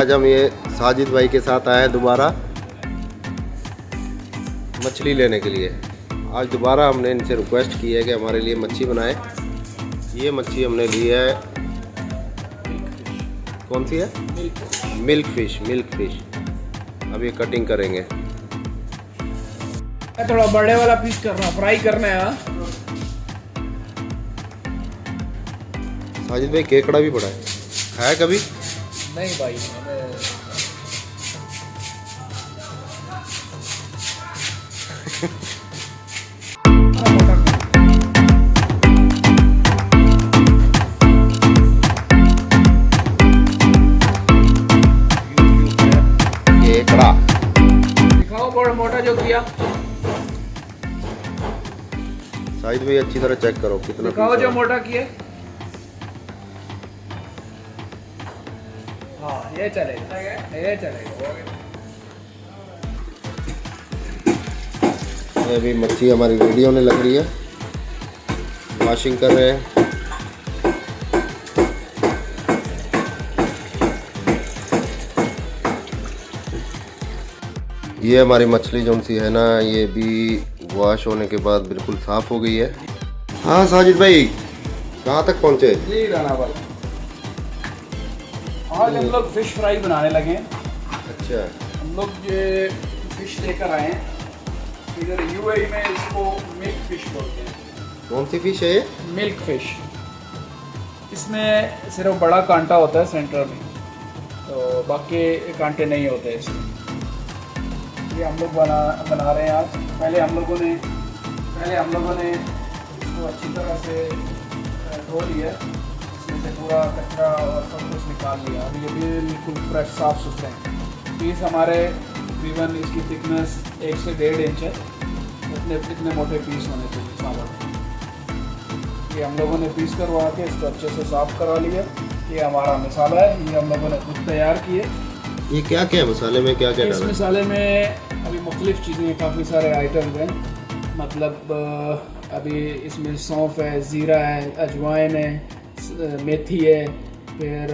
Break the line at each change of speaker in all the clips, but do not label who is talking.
आज हम ये साजिद भाई के साथ आए हैं दोबारा मछली लेने के लिए। आज दोबारा हमने इनसे रिक्वेस्ट की है कि हमारे लिए मच्छी बनाए। ये मच्छी हमने ली है, कौन सी है? Milk fish. अब ये कटिंग करेंगे।
थोड़ा बड़े वाला पीस करना, फ्राई करना है।
साजिद भाई केकड़ा भी पड़ा है, खाया कभी?
नहीं भाई,
केकड़ा
दिखाओ बड़ा मोटा जो किया।
साजिद भाई अच्छी तरह चेक करो कितना
दिखाओ
पीस
जो
है।
मोटा किए। हाँ ये चलेगा, ये चलेगा।
अभी मच्छी हमारी रेडी होने लग रही है, वॉशिंग कर रहे हैं। ये हमारी मछली जो सी है ना, ये भी वॉश होने के बाद बिल्कुल साफ हो गई है। हाँ साजिद भाई कहाँ तक पहुँचे?
यही रहना वाला। आज हम लोग फिश फ्राई बनाने लगे हैं।
अच्छा,
हम लोग ये फिश लेकर आए हैं। इधर यूएई में इसको मिल्क फिश बोलते हैं।
कौन सी फिश है ये?
Milk fish. इसमें सिर्फ बड़ा कांटा होता है सेंटर में, तो बाकी कांटे नहीं होते इसमें। ये हम लोग बना रहे हैं आज। पहले हम लोगों ने इसको अच्छी तरह से धो लिया, इसमें से पूरा कचरा और सब कुछ निकाल लिया। अब ये भी बिल्कुल फ्रेश साफ़ सुथरे हैं। पीस हमारे तकरीबन इसकी थिकनेस 1 से 1.5 इंच है। इतने मोटे पीस होने चाहिए सामान। ये हम लोगों ने पीस करवा के इसको अच्छे से साफ़ करवा लिया। ये हमारा मसाला है, ये हम लोगों ने खुद तैयार किए।
ये क्या क्या है मसाले में, क्या क्या
इस
डाला है?
मसाले में अभी मुख्तलिफ़ चीज़ें, काफ़ी सारे आइटम हैं। मतलब अभी इसमें सौंफ है, ज़ीरा है, अजवाइन है, मेथी है। फिर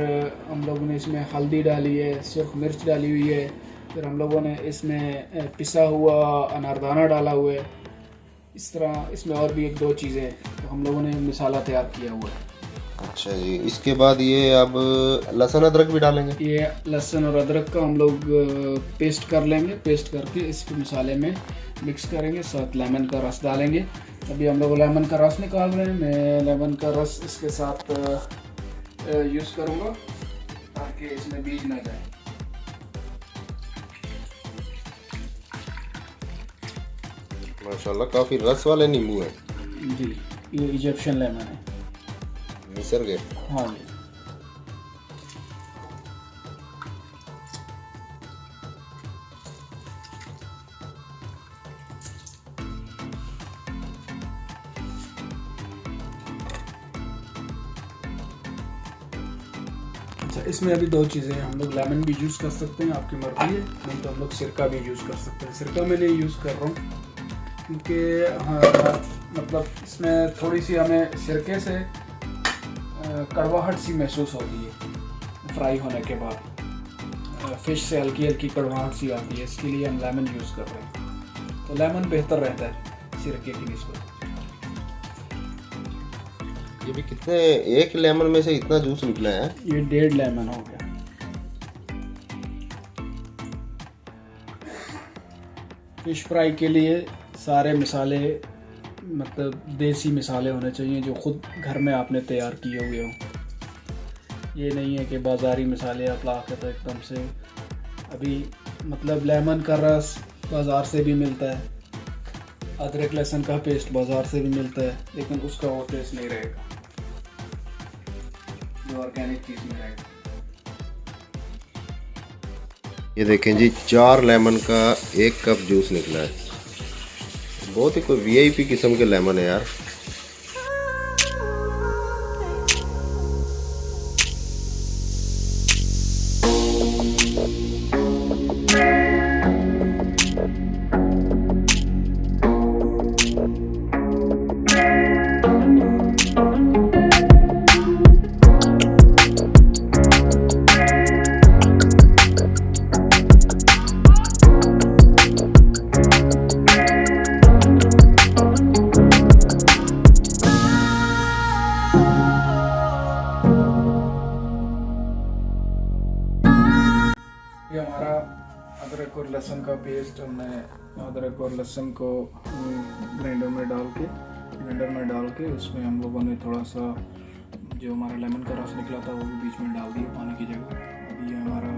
हम लोगों ने इसमें हल्दी डाली है, सुर्ख मिर्च डाली हुई है। फिर हम लोगों ने इसमें पिसा हुआ अनारदाना डाला हुआ है। इस तरह इसमें और भी 1-2 चीज़ें हैं, तो हम लोगों ने मसाला तैयार किया हुआ है।
अच्छा जी, इसके बाद ये अब लहसुन अदरक भी डालेंगे।
ये लहसुन और अदरक का हम लोग पेस्ट कर लेंगे। पेस्ट करके इस मसाले में मिक्स करेंगे, साथ लेमन का रस डालेंगे। अभी हम लोग लेमन का रस निकाल रहे हैं। मैं लेमन का रस इसके साथ यूज़ करूँगा ताकि इसमें बीज ना जाए।
माशाल्लाह काफ़ी रस वाले नींबू हैं
जी, ये इजिप्शियन लेमन है।
मिसर गए।
हाँ जी। अच्छा, इसमें अभी 2 चीज़ें हैं। हम लोग लेमन भी यूज़ कर सकते हैं, आपकी मर्ज़ी है। नहीं तो हम लोग सिरका भी यूज़ कर सकते हैं। सिरका मैं नहीं यूज़ कर रहा हूँ क्योंकि मतलब इसमें थोड़ी सी हमें सिरके से कड़वाहट सी महसूस होती है फ्राई होने के बाद। फ़िश से हल्की हल्की कड़वाहट सी आती है, इसके लिए हम लेमन यूज़ कर रहे हैं। तो लेमन बेहतर रहता है सिरके की निस्बत।
ये भी कितने, एक लेमन में से इतना जूस निकला है?
ये 1.5 लेमन हो गया। फ़िश फ्राई के लिए सारे मसाले मतलब देसी मसाले होने चाहिए जो ख़ुद घर में आपने तैयार किए हुए हों। ये नहीं है कि बाज़ारी मसाले आप ला के तो एकदम से। अभी मतलब लेमन का रस बाज़ार से भी मिलता है, अदरक लहसुन का पेस्ट बाज़ार से भी मिलता है, लेकिन उसका वो टेस्ट नहीं रहेगा जो ऑर्गेनिक चीज़ में रहेगा।
ये देखें जी, 4 लेमन का 1 कप जूस निकला है। बहुत ही कोई वीआईपी किस्म के लेमन है यार।
अदरक और लहसुन का पेस्ट हमने अदरक और लहसुन को ग्राइंडर में डाल के उसमें हम लोगों ने थोड़ा सा जो हमारा लेमन का रस निकला था वो भी बीच में डाल दिया पानी की जगह। अभी ये हमारा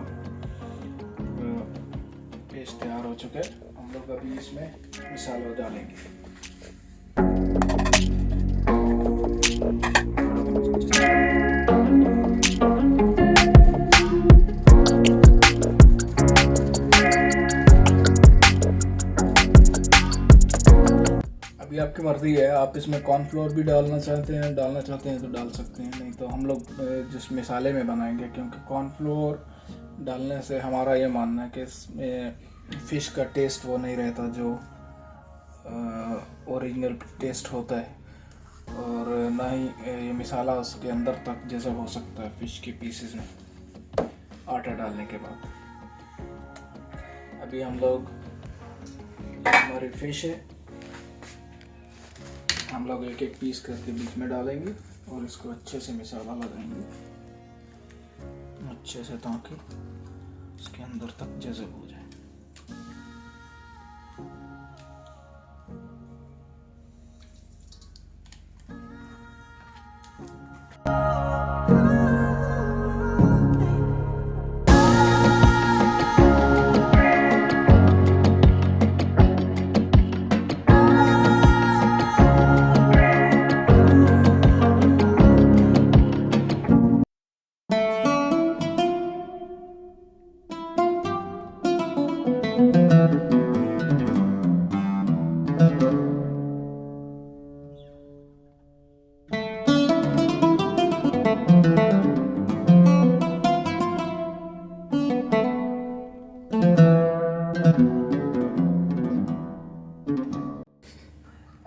पेस्ट तैयार हो चुका है। हम लोग अभी इसमें मसाला डालेंगे। अभी आपकी मर्जी है, आप इसमें कॉर्नफ्लोर भी डालना चाहते हैं तो डाल सकते हैं, नहीं तो हम लोग जिस मसाले में बनाएंगे, क्योंकि कॉर्नफ्लोर डालने से हमारा ये मानना है कि इसमें फ़िश का टेस्ट वो नहीं रहता जो ओरिजिनल टेस्ट होता है, और ना ही ये मसाला उसके अंदर तक जैसा हो सकता है फ़िश के पीसेस में आटा डालने के बाद। अभी हम लोग हमारी फ़िश है, हम लोग एक एक पीस करके बीच में डालेंगे और इसको अच्छे से मसाला लगाएंगे अच्छे से, ताकि इसके अंदर तक जज़ब हो जाए।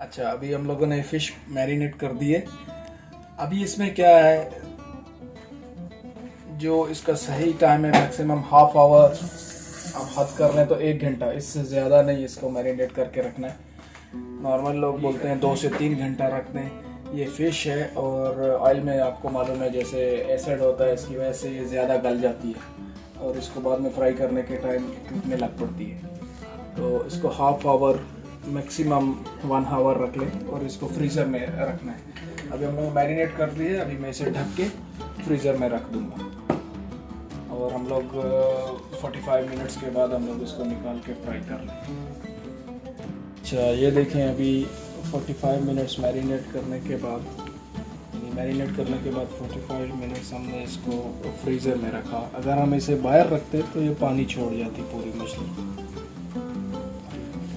अच्छा, अभी हम लोगों ने फिश मैरिनेट कर दी है। अभी इसमें क्या है, जो इसका सही टाइम है मैक्सिमम हाफ आवर, आप हद कर लें तो 1 घंटा, इससे ज़्यादा नहीं इसको मैरिनेट करके रखना है। नॉर्मल लोग बोलते हैं 2 से 3 घंटा रख दें। ये फ़िश है और ऑयल में आपको मालूम है जैसे एसिड होता है, इसकी वजह से ये ज़्यादा गल जाती है और इसको बाद में फ्राई करने के टाइम टूटने लग पड़ती है। तो इसको हाफ आवर मैक्सिमम 1 आवर रख लें और इसको फ्रीज़र में रखना है। अभी हम लोग मैरिनेट कर दिए, अभी मैं इसे ढक के फ्रीज़र में रख दूँगा और हम लोग 45 मिनट्स के बाद हम लोग इसको निकाल के फ्राई कर लेंगे। अच्छा, ये देखें, अभी 45 मिनट्स मैरिनेट करने के बाद 45 मिनट्स हमने इसको फ्रीज़र में रखा। अगर हम इसे बाहर रखते तो ये पानी छोड़ जाती पूरी मछली।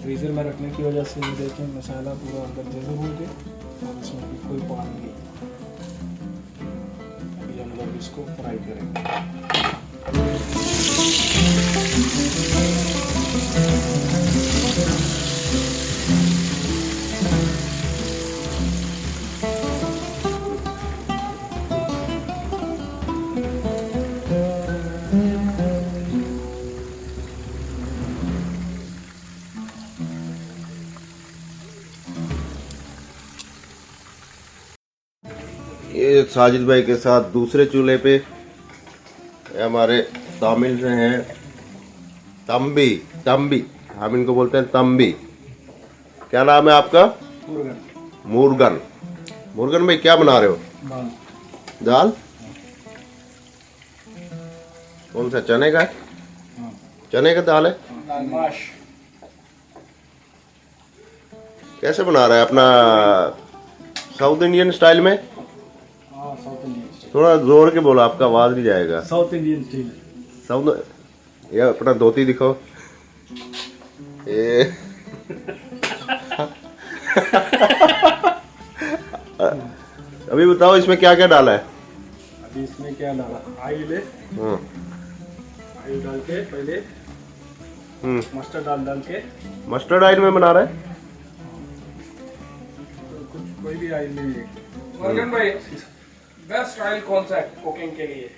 फ्रीज़र में रखने की वजह से ये देखें मसाला पूरा अंदर जज़ब हो गया और इसमें भी कोई पानी नहीं। अभी हम लोग इसको फ्राई करेंगे।
ये साजिद भाई के साथ दूसरे चूल्हे पे हमारे तामिल से हैं तंबी, हम इनको बोलते हैं तंबी। क्या नाम है आपका? मुर्गन भाई, क्या बना रहे हो? दाल? कौन सा, चने का? चने का दाल है। कैसे बना रहा है? अपना साउथ इंडियन स्टाइल में? थोड़ा जोर के बोलो, आपका आवाज नहीं जाएगा।
South Indian style.
साउथ, ये अपना धोती दिखाओ। ये अभी बताओ इसमें क्या क्या डाला है?
अभी इसमें क्या डाला? ऑयल है, ऑयल डाल के पहले मस्टर्ड डाल के।
मस्टर्ड ऑयल में बना रहा है?
तो कुछ कोई भी ऑयल नहीं है। मुर्गन भाई, बेस्ट ऑयल कौन सा है कुकिंग के लिए?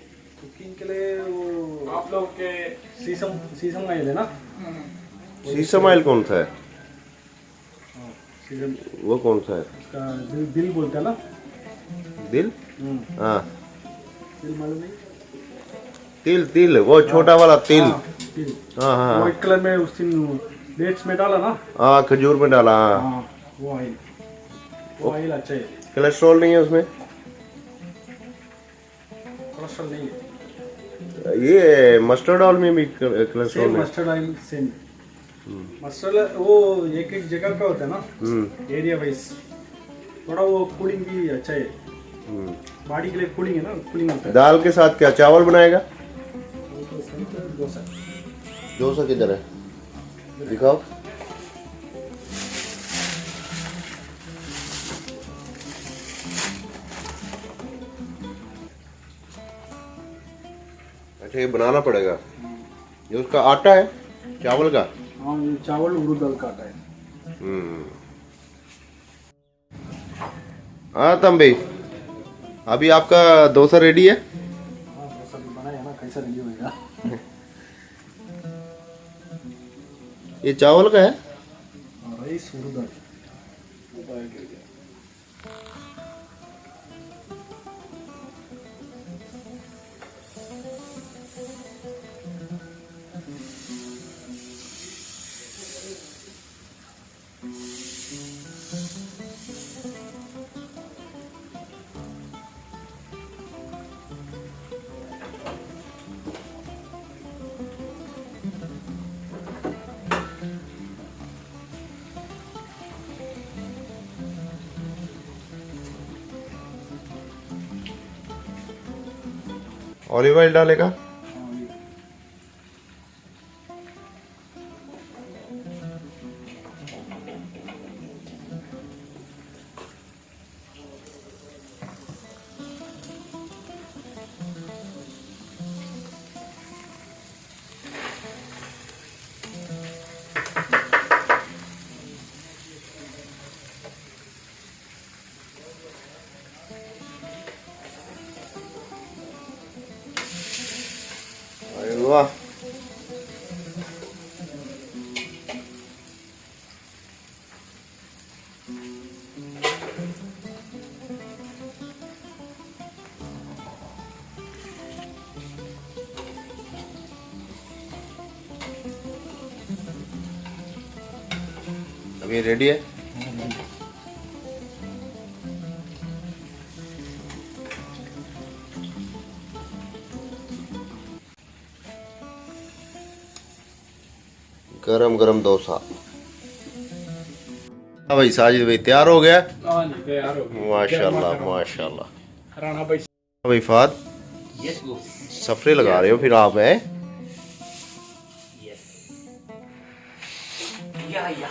कुकिंग के लिए वो आप लोग के सीसम ऑयल है ना।
सीसम ऑयल कौन सा है?
सीसम,
वो कौन सा है?
उसका दिल बोलते हैं ना।
दिल? हाँ,
दिल मालूम नहीं?
तिल, वो छोटा वाला तिल।
उसकी
हाँ हाँ
व्हाइट कलर में उस दिन डेट्स में डाला ना।
हाँ, खजूर में डाला। हाँ,
हाँ वो ऑयल अच्छा है।
कोलेस्ट्रॉल नहीं है उसमें?
कोलेस्ट्रॉल नहीं है।
ये मस्टर्ड ऑयल में भी कोलेस्ट्रॉल
सेम
नहीं?
Mustard oil same. मस्टर्ड वो एक एक जगह का होता है ना, एरिया वाइज। थोड़ा वो कूलिंग भी अच्छा है, बॉडी के लिए कूलिंग है ना, कूलिंग होता है।
दाल के साथ क्या चावल बनाएगा?
डोसा।
डोसा किधर है, दिखाओ। अच्छा, ये बनाना पड़ेगा। ये उसका आटा है चावल का?
हाँ, ये चावल उड़द दाल का आटा है।
हाँ तम भाई, अभी आपका डोसा रेडी है?
हाँ, डोसा भी बनाया ना, कैसा रेडी होएगा।
ये चावल का है?
राइस उड़द दाल।
ऑलिव ऑयल डालेगा? अरे वाह, अब ये रेडी है। गरम गरम डोसा। हाँ भाई, साजिद भाई तैयार हो गया?
हाँ जी, तैयार हो गई।
माशाल्लाह माशाल्लाह।
राणा भाई।
भाई फाद, सफरे लगा रहे हो फिर आप? है
या